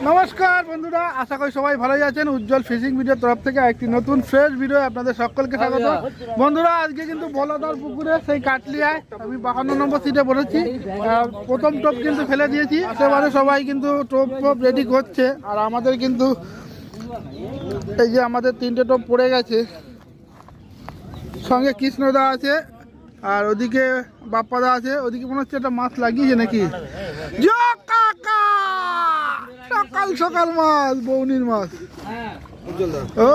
নমস্কার বন্ধুরা, আশা করি সবাই ভালোই আছেন। উজ্জ্বল ফিশিং ভিডিওর তরফ থেকে একটি নতুন ফ্রেশ ভিডিও আপনাদের সকলকে স্বাগত। বন্ধুরা, আজকে কিন্তু বলাদার পুকুরে সেই কাটলিয়ায় আমি 52 নম্বর সিটে বলেছি। প্রথম টোপ কিন্তু ফেলে দিয়েছি। এবারে সবাই কিন্তু টোপ রেডি করছে। আর আমাদের কিন্তু এই যে আমাদের 3টে টোপ পড়ে গেছে, সঙ্গে কৃষ্ণদা আছে আর ওদিকে বাপ্পাদা আছে। ওদিকে মনে হচ্ছে একটা মাছ লাগিয়েছে নাকি। কাকা সকাল সকাল মাছ, বৌনির মাছ। ও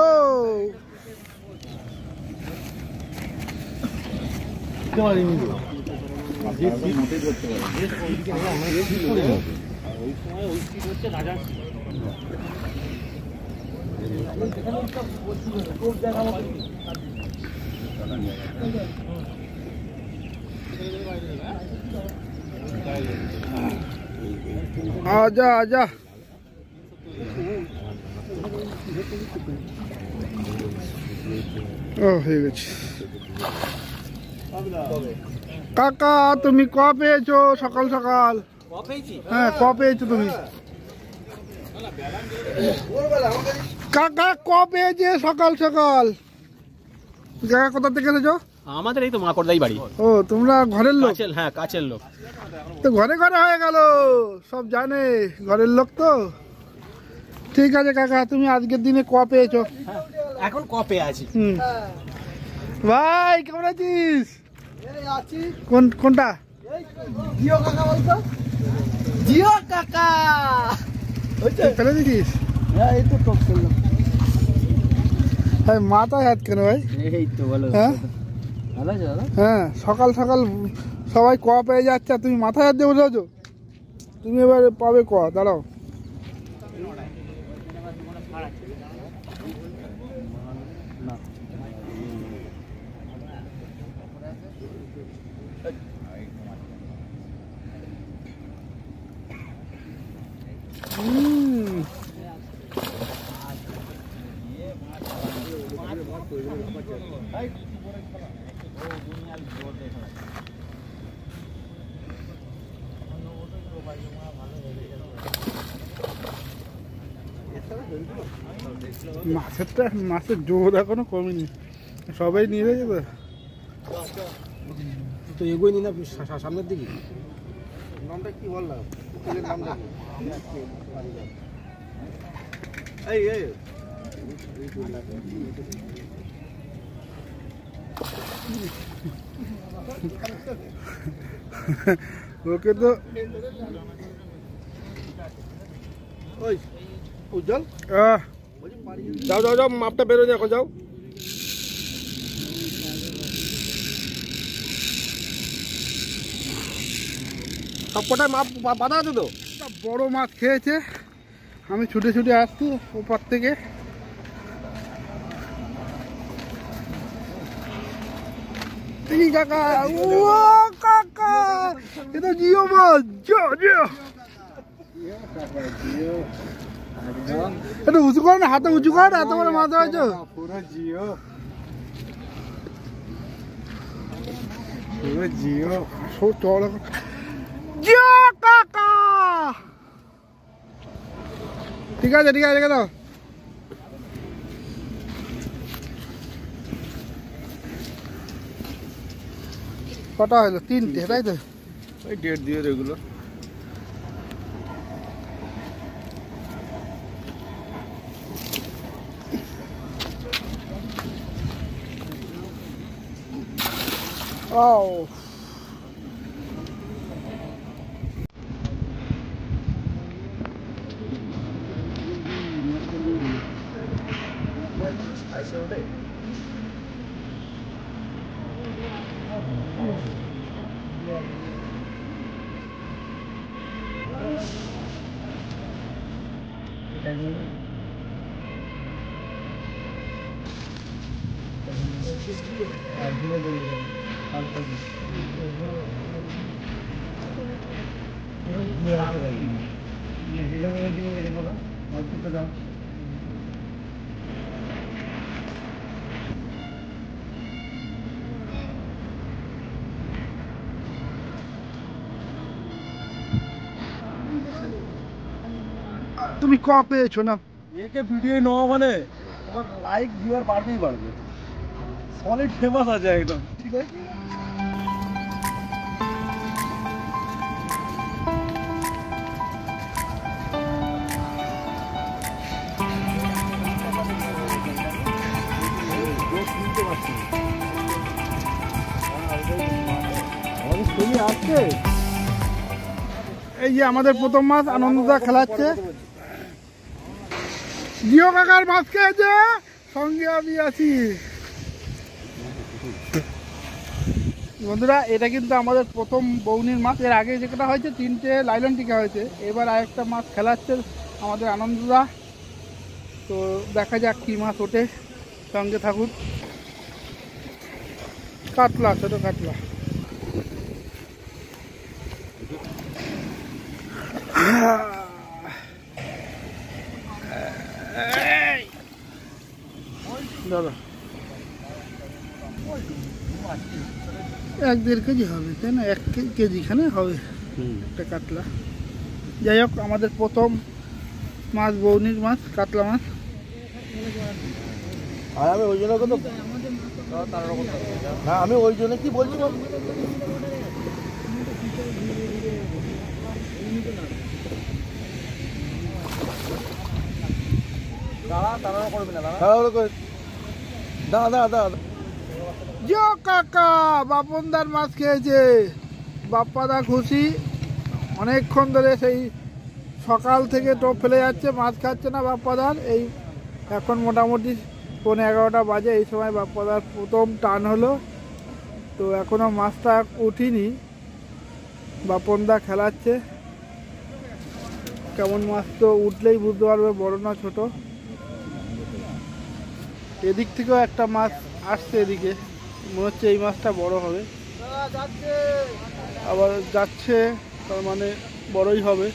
आजा आजा হয়ে গেছে। কাকা তুমি ক পেয়েছো সকাল সকাল? হ্যাঁ, ক পেয়েছো তুমি? কাকা ক পেয়েছে সকাল সকাল? জায়গা কোথা থেকে এসেছো? আমাদের এই তো মাকড়দাই বাড়ি। ও, তোমরা ঘরের লোক? হ্যাঁ, কাছের লোক। তো ঘরে ঘরে হয়ে গেল, সব জানে ঘরের লোক তো। ঠিক আছে কাকা, তুমি আজকের দিনে ক পেয়েছো? এখন কপে আছি। ভাই কেমন আছিস? কোনটা? জিও কাকা বলতো। জিও কাকা ফেলে দিছিস? হ্যাঁ, এই তো টক করলাম। ভাই মাথায় হাত কেন ভাই? এই তো বলো। হ্যাঁ ভালো আছে দাদা? হ্যাঁ, সকাল সকাল সবাই ক পেয়ে যাচ্ছে আর তুমি মাথায় হাত দিয়ে বসে আছো। তুমি এবার পাবে ক, দাঁড়াও। মাছের জোর এখনো কমেনি, সবাই নিয়ে গেছে তো এগোই নি না সামনের দিকে। নামটা কি বললাম? নামটা ওকে তো ওই উজ্জ্বল, যাও যাও যাও, মাপটা বেরো এখন, যাও। সব কটায় মাপ বাঁধা আছে তো। বড় মাছ খেয়েছে, আমি ছুটে ছুটে আসছি ওপর থেকে। কাকা, ও কাকা, এটা জিও মাছ। এটা উঁচু কর না, হাতে উঁচু কর, এত বড় মাছ হয়েছে। পুরো জিও, পুরো জিও। চল জিও কাকা। ঠিক আছে ঠিক আছে, রেখে দাও। কটা হলো? 3টে, তাই তো? ওই 1.5 দিয়ে এগুলো। Oh. তুমি ক পেয়েছো না? একে ভিডিও নেওয়া মানে আমার লাইক ভিউয়ার বাড়বেই বাড়বে, সলিড ফেমাস আছে একদম, ঠিক আছে। এই যে আমাদের প্রথম মাছ আনন্দদা খেলাচ্ছে। জিও কাকার মাছ খেয়েছে, সঙ্গে আমি আছি। বন্ধুরা এটা কিন্তু আমাদের প্রথম বৌনির মাছ। এর আগে যেটা হয়েছে 3টে লাইলন টিকা হয়েছে, এবার আরেকটা মাছ খেলাচ্ছে আমাদের আনন্দদা। তো দেখা যাক কি মাছ ওঠে, সঙ্গে থাকুন। কাতলা, ছোটো কাতলা। দাদা 1-1.5 কেজি হবে, তাই না? 1 কেজি খানে হবে একটা কাতলা। যাই হোক, আমাদের প্রথম মাছ বৌনির মাছ, কাতলা মাছ। আর আমি ওই জন্য কত, হ্যাঁ আমি ওই জন্য কি বলছি, জিও কাকা বাপনদার মাছ খেয়েছে, বাপ্পাদা খুশি। অনেকক্ষণ ধরে সেই সকাল থেকে টোপ ফেলে যাচ্ছে, মাছ খাচ্ছে না বাপ্পাদার। এই এখন মোটামুটি 11:15 বাজে, এই সময় বাপ্পাদার প্রথম টান হলো। তো এখনো মাছটা উঠিনি, বাপনদা খেলাচ্ছে। কেমন মাছ তো উঠলেই বুঝতে পারবে বড় না ছোট। এদিক থেকেও একটা মাছ আসছে, এদিকে মনে হচ্ছে এই মাছটা বড় হবে, আবার যাচ্ছে, তার মানে বড়ই হবে।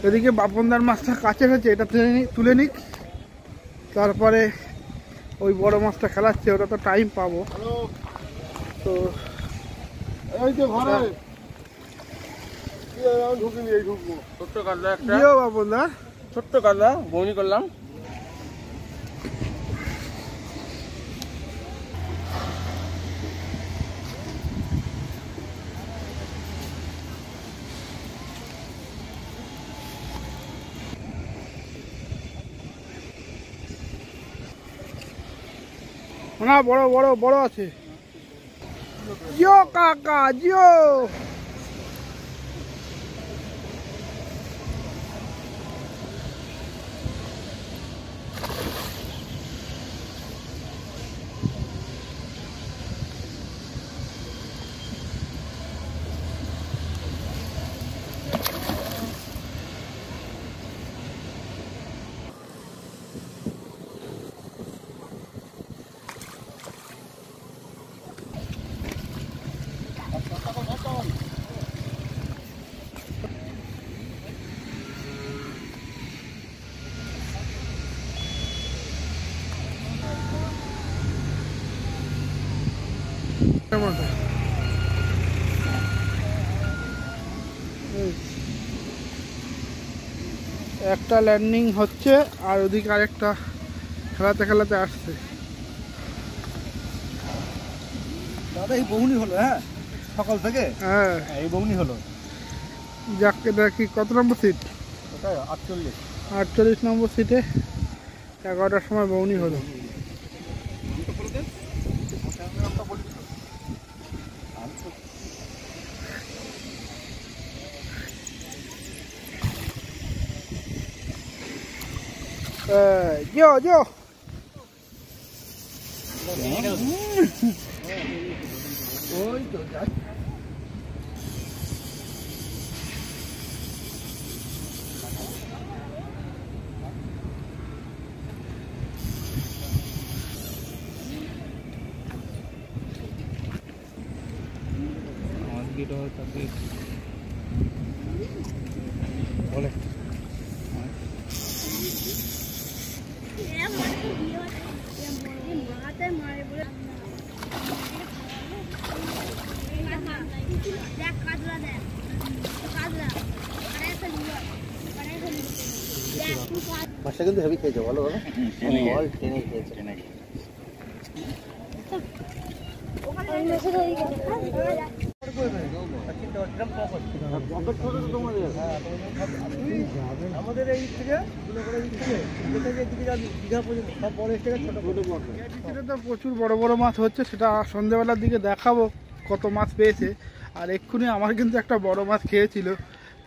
এদিকে বাপনদার মাছটা কাছে গেছে, এটা তুলে নিক, তারপরে ওই বড় মাছটা খেলাচ্ছে, ওটা তো টাইম পাবো। তো এই যে ঘরে ঢুকিনি, এই ঢুকবো। ছোট্ট কাতলা একটা, বাপনদা ছোট্ট কাতলা বৌনি করলাম। না, বড় বড় বড় আছে। জিও কাকা, জিও। একটা ল্যান্ডিং হচ্ছে, আর ওদিকে আরেকটা খেলাতে খেলাতে আসছে। দাদা এই বৌনি হলো, হ্যাঁ সকাল থেকে, হ্যাঁ এই বৌনি হলো। যাক, এটা কি কত নম্বর সিট? ওটা 48। 48 নম্বর সিটে 11টার সময় বৌনি হলো। জিও জিও, ওই তো বলে মাছটা কিন্তু হেভি খেয়েছে, বলো বাবা। বল টেনে খেয়েছে। আমাদের এই থেকে দীঘা পর্যন্ত সব বড় থেকে ছোট তো প্রচুর বড় বড় মাছ হচ্ছে, সেটা সন্ধ্যেবেলার দিকে দেখাবো কত মাছ পেয়েছে। আর এক্ষুনি আমার কিন্তু একটা বড় মাছ খেয়েছিল,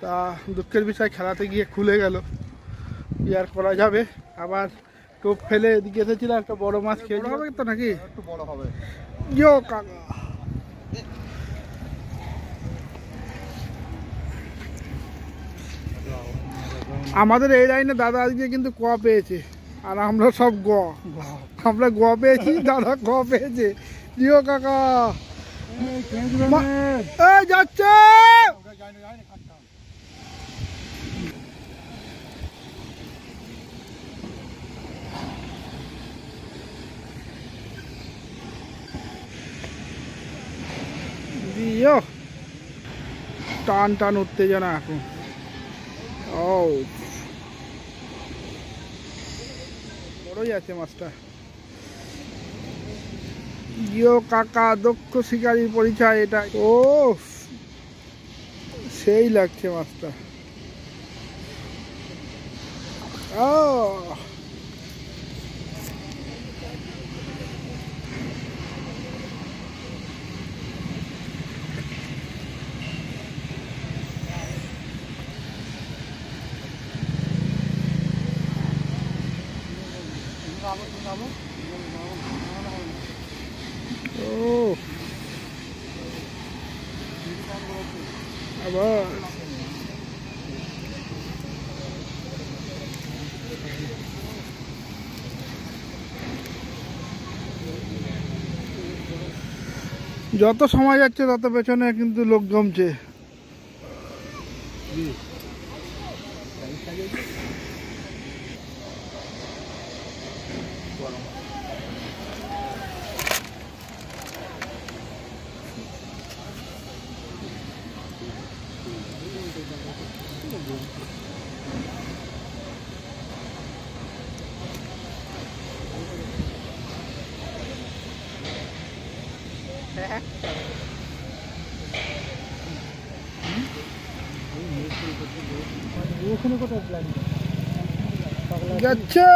তা দুঃখের বিষয় খেলাতে গিয়ে খুলে গেল, কি আর করা যাবে। আবার টোপ ফেলে এদিকে এসেছিলাম, একটা বড় মাছ খেয়েছিল। হবে তো নাকি একটু বড় হবে। ইয়ো কাকা, আমাদের এই লাইনে দাদা আজকে কিন্তু ক পেয়েছে, আর আমরা সব গ। আমরা গ পেয়েছি, দাদা ক পেয়েছে। জিও কাকা এই যাচ্ছে। জিও টান টান উত্তেজনা এখন। ও বড়ই আছে মাছটা। জিও কাকা দক্ষ শিকারীর পরিচয় এটা। ও সেই লাগছে মাছটা। ও আবার যত সময় যাচ্ছে তত পেছনে কিন্তু লোক জমছে। যাচ্ছে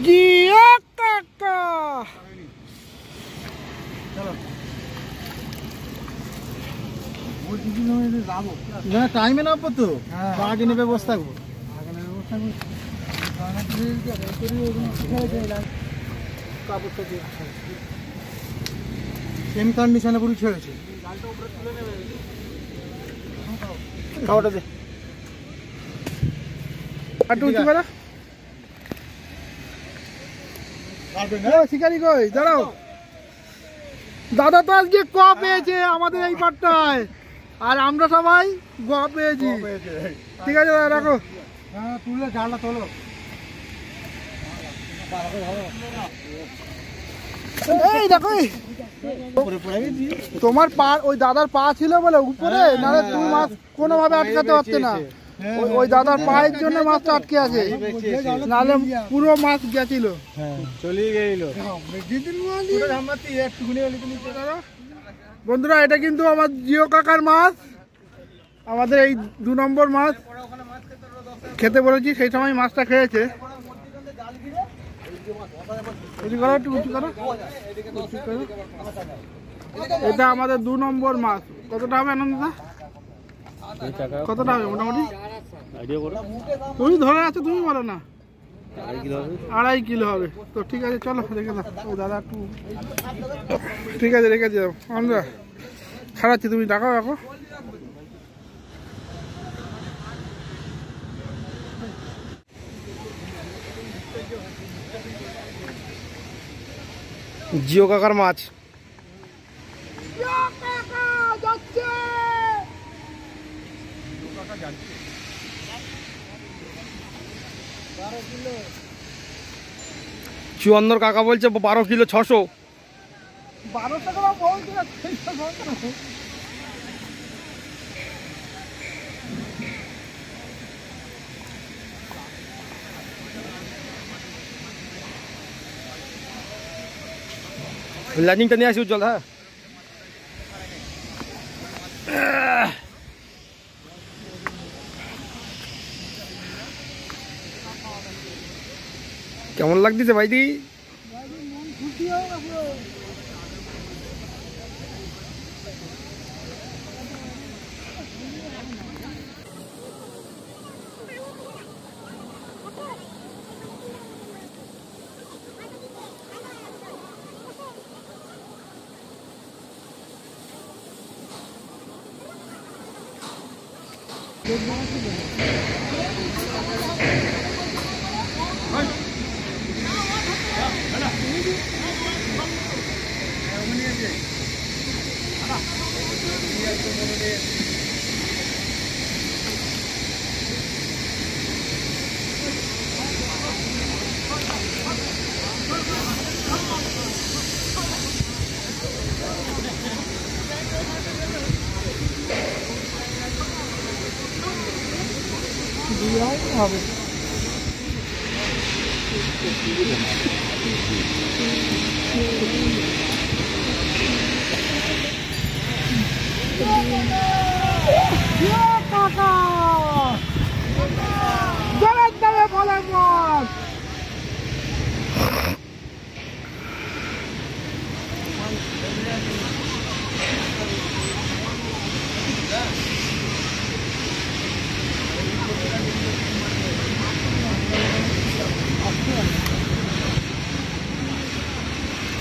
জিও কাকা। টাইমে নামবো তো, আগে নেবে বসে থাকবো। সেম কন্ডিশনে পুরো ছেড়েছে। খাওয়াটা দে একটু উঁচু করা। শিকারি কই দাঁড়াও। দাদা তো আজকে ক পেয়েছে আমাদের এই পাটটায়, আর আমরা সবাই গ পেয়েছি। ঠিক আছে দাদা রাখো। হ্যাঁ তুলে জালটা তোলো। এই দেখো তোমার পা, ওই দাদার পা ছিল বলে উপরে, নাহলে তুমি মাছ কোনোভাবে আটকাতে পারছে না। ওই দাদার পায়ের জন্য মাছটা আটকে আছে, নাহলে পুরো মাছ গেছিল। চলে গেল বন্ধুরা, এটা কিন্তু আমার জিও কাকার মাছ, আমাদের এই 2 নম্বর মাছ খেতে বলেছি, সেই সময় মাছটা খেয়েছে। এটা আমাদের 2 নম্বর মাছ। কতটা হবে আনন্দদা? কতটা হবে মোটামুটি? তুমি ধরে আছো, তুমি বলো না। 2.5 কিলো হবে তো। ঠিক আছে চলো রেখে দাও। ও দাদা একটু ঠিক আছে রেখে দাও, আমরা ছাড়াচ্ছি, তুমি ডাকাও রাখো। জিও কাকার মাছ। চুয়ান্নর কাকা বলছে 12 কিলো 600। 1200 টাকা বলছি না, ল্যান্ডিংটা নিয়ে আসি উজ্জ্বল। হ্যাঁ কেমন লাগতেছে ভাইদি? হবে। জলের দামে ফলের মাছ।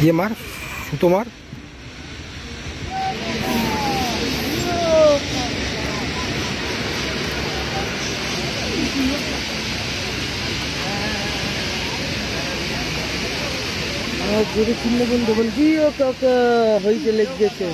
ये मार सुतो मार। জোরে চিনলে বলতে বলছি ও কাকা হইতে লেগেছে।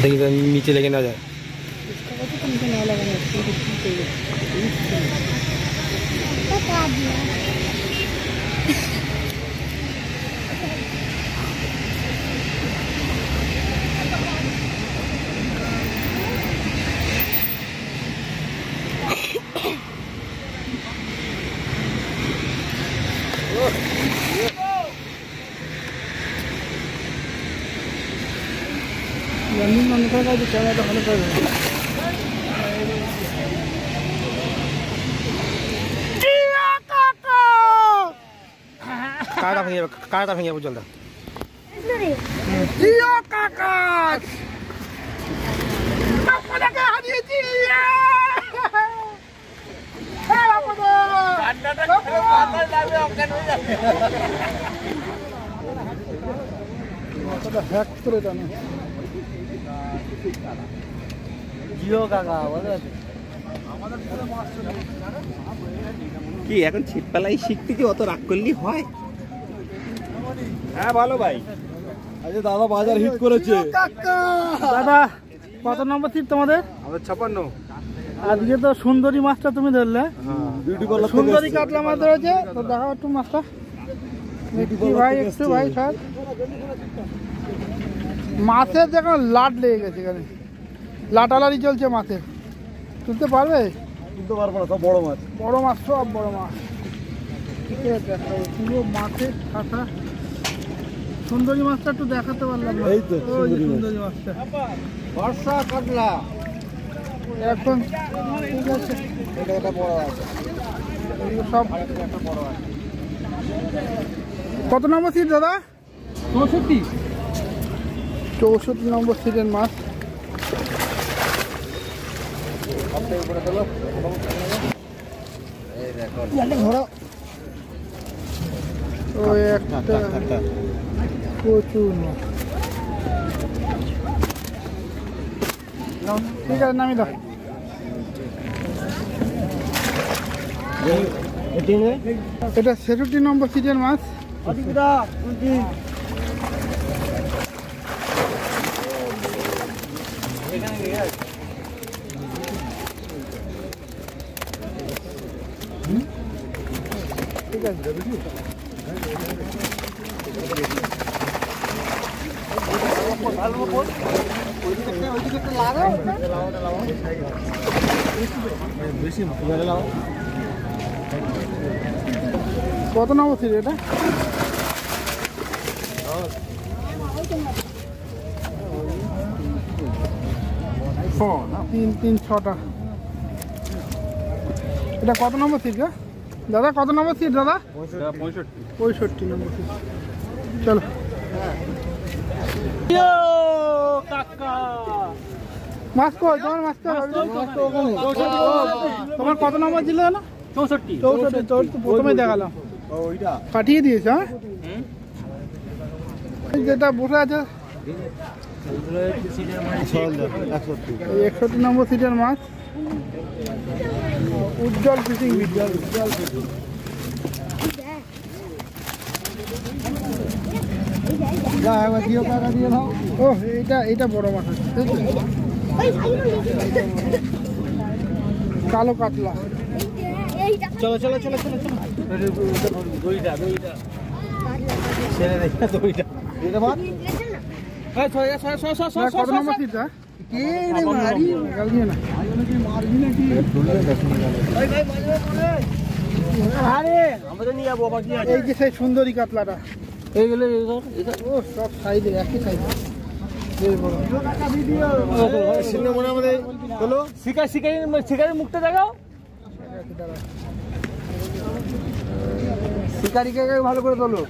देखिए नीचे लेके ना जाए। काटा भैया वो जल्दा জিও কাকা আপনাকে হারিয়েছি। জিও কাকা বলে কি এখন ছিটপালাই শিখতে কি অত রাগ করলি হয়? হ্যাঁ ভালো ভাই। আচ্ছা দাদা বাজার হিট করেছে। দাদা কত নম্বর সিট তোমাদের? আমাদের 56। আজকে তো সুন্দরী মাছটা তুমি ধরলে। বিউটি পার্লার সুন্দরী কাতলা মাছ ধরেছে, তো দেখাও একটু মাছটা ভাই, একটু ভাই স্যার। মাছের দেখো লাট লেগে গেছে, এখানে লাটালারি চলছে মাছের। তুলতে পারবে? তুলতে পারবো না, সব বড় মাছ। বড় মাছ, সব বড় মাছ। ঠিক আছে, দেখাবো পুরো মাছের ছাতা। সুন্দরী মাছটা একটু দেখাতে পারলাম না। এই তো ওই যে সুন্দরী সুন্দরী মাছটা। বর্ষা কাতলা এখন ঠিক আছে, এটা একটা বড় আছে। এগুলো সব একটা বড় আছে। কত নম্বর সিট দাদা? 64। 64 নম্বর সিটের মাছ। ওই একটা প্রচুর মাছ। ঠিক আছে নামি দাও। এটা 66 নম্বর সিটের মাছ। ঠিক আছে কত নম্বর সিট এটা? 3-3-6টা। এটা কত নম্বর সিট দাদা? কত নম্বর সিট দাদা? 65 নম্বর সিট। চলো মাছ কই তোমার? মাছ তোমার কত নম্বর ছিল না? 64 প্রথমে দেখালাম। পাঠিয়ে দিয়েছে। হ্যাঁ যেটা বসে আছে 61 নম্বর সিটের মাছ। উজ্জ্বল ফিশিং। ও এটা বড় মাছ আছে, কালো কাতলা। চলো চলো চলো চলো চলো কত নম্বর সিটটা? এই যে সেই সুন্দরী কাতলাটা এইগুলো ও সব সাইজে একই সাইজ। শিকারির মুখটা দেখাও। শিকারিকে ভালো করে তোলো।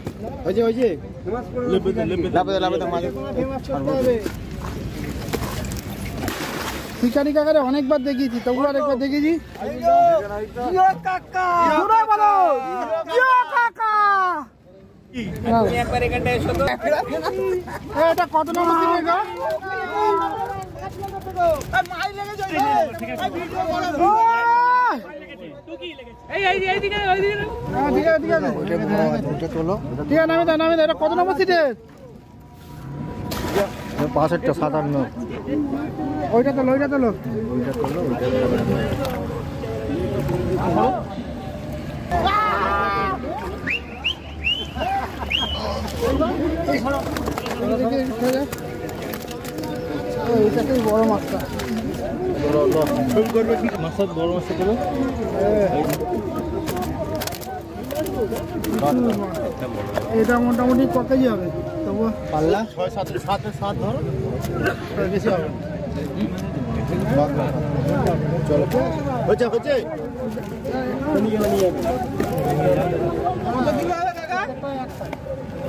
শিকারি কাকারে অনেকবার দেখিয়েছি, তবু আর একবার দেখিয়েছি। এটা কত নম্বর সিট? কত নম্বর সিটে? 65-57। ওইটা তোলো, ওইটা তোলো। এইটাতেই বড় মাছটা। বড় মাছ করো। এটা মোটামুটি ক কেজি হবে? তবু পাল্লা 6-7 ধরো, বেশি হবে। চলো হচ্ছে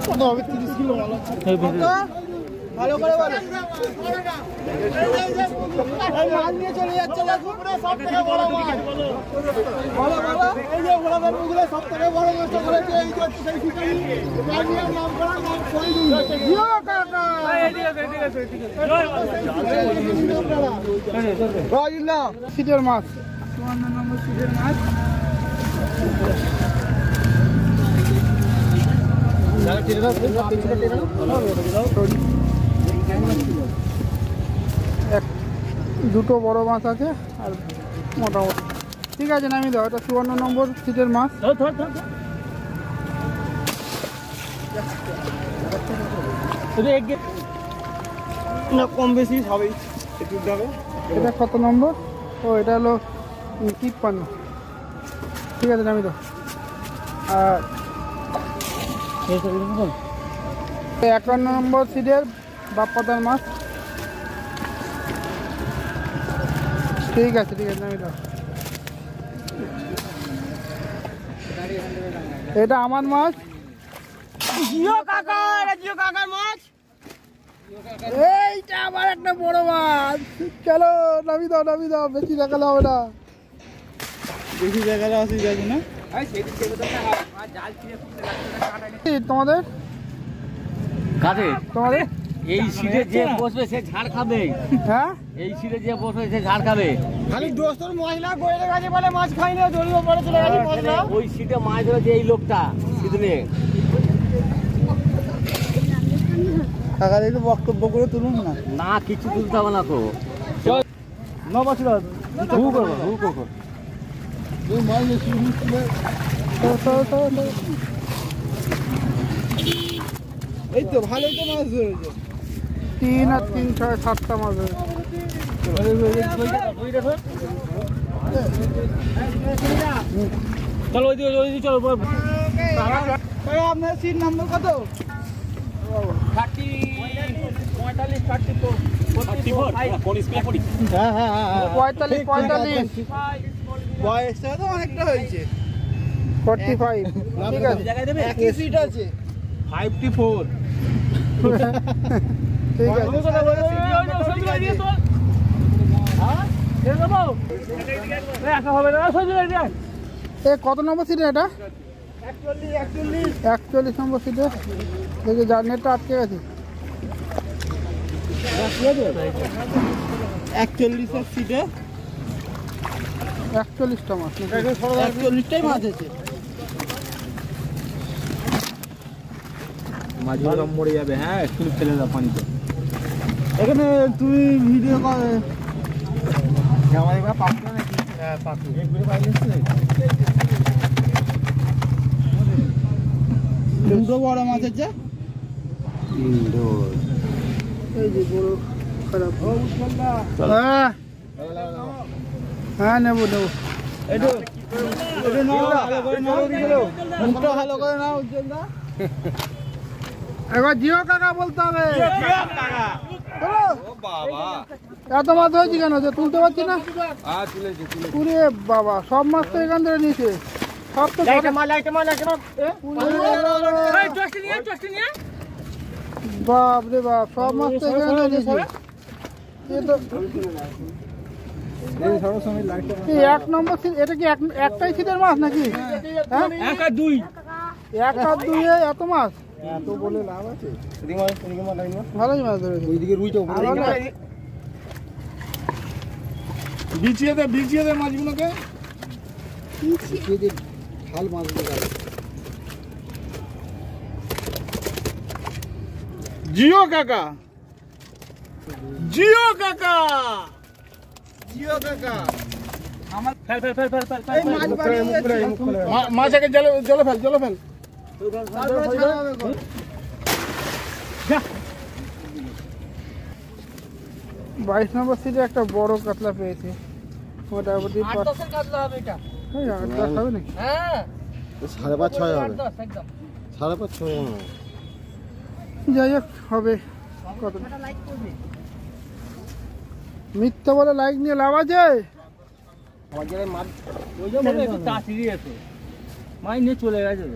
কত হবে? 30 কিলো মাল আছে। ভালো করে বলো। মাল নিয়ে চলে যাচ্ছে সব থেকে বড় মাছ। বলো বলো। এই যে ওগুলো সব থেকে বড় মাছ করেছে। এই যে সেই শিকারি নাম করা নাম কই দিও কাকা। সিটের মাছ 54 নম্বর সিটের মাছ। দুটো বড় মাছ আছে আর মোটামুটি ঠিক আছে নামিয়ে দাও। এটা 54 নম্বর সিটের মাছ। কম বেশি সবই একটু যাবে। এটা কত নম্বর? ও এটা হলো 53। ঠিক আছে নামিয়ে দাও। আর 51 নম্বর সিটের বাপ্পাদার মাছ। ঠিক আছে ঠিক আছে নামিয়ে দাও। এটা আমার মাছ। জিও কাকা, এটা জিও কাকার মাছ। এইটা আবার একটা বড় মাছ। চলো নামি দাও বেশি দেখালে হবে না। বেশি জায়গায় আসি যাবি না তোমাদের তোমাদের এই সিটে যে বসবে সে ঝাড় খাবে। হ্যাঁ এই সিটে যে বসবে সে ঝাড় খাবে। খালি দোস্তর মহিলা গইলে গেছে বলে মাছ খাই না, দড়িও পড়ে চলে গেছে মহিলা। ওই সিটে মাছ ধরেছে এই লোকটা সিধনে। কাকা একটু বক্তব্য করে তুলুন না। না কিছু তুলতে হবে না তো। হু করবো এই তো ভালোই তো মাছ ধরেছে। 3 আর 3 6 7টা মাছ হয়েছে। চলো ওই দিকে চলো। আপনার সিট নাম্বার কত? 45 বয়সটা তো অনেকটা হয়েছে। 45 ঠিক আছে একই সিট আছে 54। ঠিক আছে। এ কত নম্বর সিটে এটা? 41 নম্বর সিটে দেখি জার্নেটটা আটকে গেছে। 41 সিটে 41টা মাছ 41টাই মাছ আছে। মাছগুলো মরে যাবে। হ্যাঁ একটু ফেলে দাও পানিতে। এখানে তুমি ভিডিও করে আমাদের পাখি নাকি? হ্যাঁ পাখি দুটো বড় মাছ আছে। এই যে বড় খারাপ। হ্যাঁ হ্যাঁ নেবো মুখটা ভালো করে নাও উজ্জ্বলদা। একবার জিও কাকা বলতে হবে। চলো। এত মাছ হয়েছে কেন যে তুলতে পারছি না? পুরে বাবা সব মাছ তো এখান থেকে নিয়েছে। সব তো বাপ রে বাপ সব মাছ তো এখান থেকে নিয়েছে। এই 1 নম্বর সিট এটা কি একটাই সিটের মাছ নাকি? হ্যাঁ 1 আর 2 1 আর 2 এত মাছ? এত বলে লাভ আছে? ভালোই মাছ ধরেছে। ওইদিকে রুইটা বিছিয়ে দে মাছগুলোকে। খাল মাছ জিও কাকা মাছ আগে জলে ফেল। 22 নম্বর সিটে একটা বড় কাতলা পেয়েছে। মোটামুটি 8-10 কাতলা হবে এটা। হ্যাঁ 8-10 হবে নাকি? হ্যাঁ 5.5-6 হবে। 5.5-6 হবে। যাই হোক হবে। কত মিথ্যা বলে লাইক নিয়ে লাভ আছে? তাড়াতাড়ি এসো মাই নিয়ে চলে গেছে।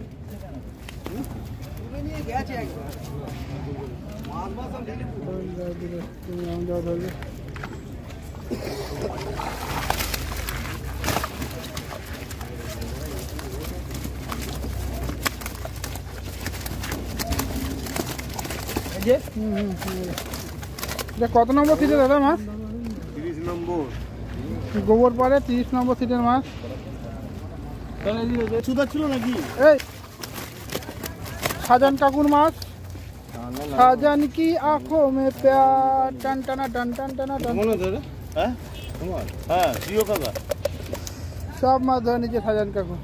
কত নম্বর সিটে দাদা মাছ? 30 নম্বর। গোবর পাড়ে 30 নম্বর সিটের মাছ। সুদা ছিল নাকি? এই সাজান কাকুর মাছ। সাজান কি আঁখো মে প্যার টান টানা টান টান টানা টান। হ্যাঁ হ্যাঁ জিও কাকা সব মাছ ধরে নিচ্ছে সাজান কাকু।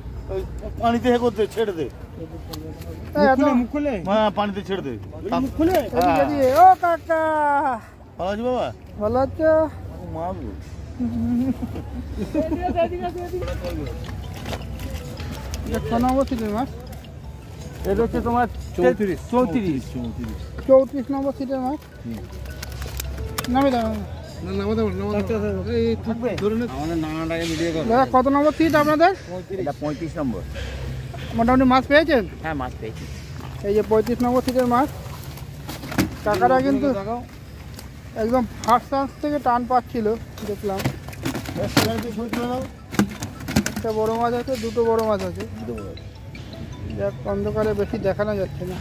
পানিতে করতে ছেড়ে দে। হ্যাঁ পানিতে ছেড়ে দে। এদিকে দিয়ে, ও কাকা ভালো আছি বাবা? ভালো আছো? মাছগুলো ছ নম্বর সিটের মাছ। এটা হচ্ছে তোমার 34 নম্বর সিটের মাছ। নামে দাও দাদা কত নম্বর সিট আপনাদের? এটা 35 নম্বর। মোটামুটি মাছ পেয়েছেন? হ্যাঁ মাছ পেয়েছি। এই যে 35 নম্বর সিটের মাছ। কাকারা কিন্তু একদম ফার্স্ট চান্স থেকে টান পাচ্ছিল দেখলাম। একটা বড় মাছ আছে, দুটো বড় মাছ আছে। দেখ অন্ধকারে বেশি দেখানো যাচ্ছে না।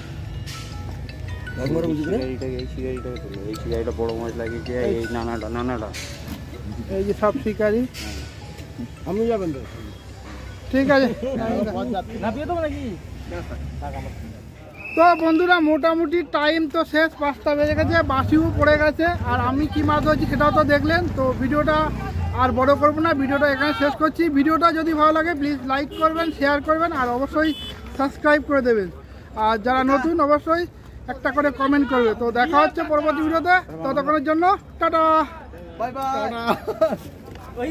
বড় মাছ লাগিয়েছে এই নানাটা এই যে সব শিকারি। আমি যাবেন তো ঠিক আছে। নাপিয়ে দেবো নাকি? তো বন্ধুরা মোটামুটি টাইম তো শেষ, 5টা বেজে গেছে, বাসিও পড়ে গেছে। আর আমি কি মাছ ধরছি সেটাও তো দেখলেন। তো ভিডিওটা আর বড় করবো না, ভিডিওটা এখানে শেষ করছি। ভিডিওটা যদি ভালো লাগে প্লিজ লাইক করবেন, শেয়ার করবেন আর অবশ্যই সাবস্ক্রাইব করে দেবেন। আর যারা নতুন অবশ্যই একটা করে কমেন্ট করবে। তো দেখা হচ্ছে পরবর্তী ভিডিওতে, ততক্ষণের জন্য টাটা। Bye bye.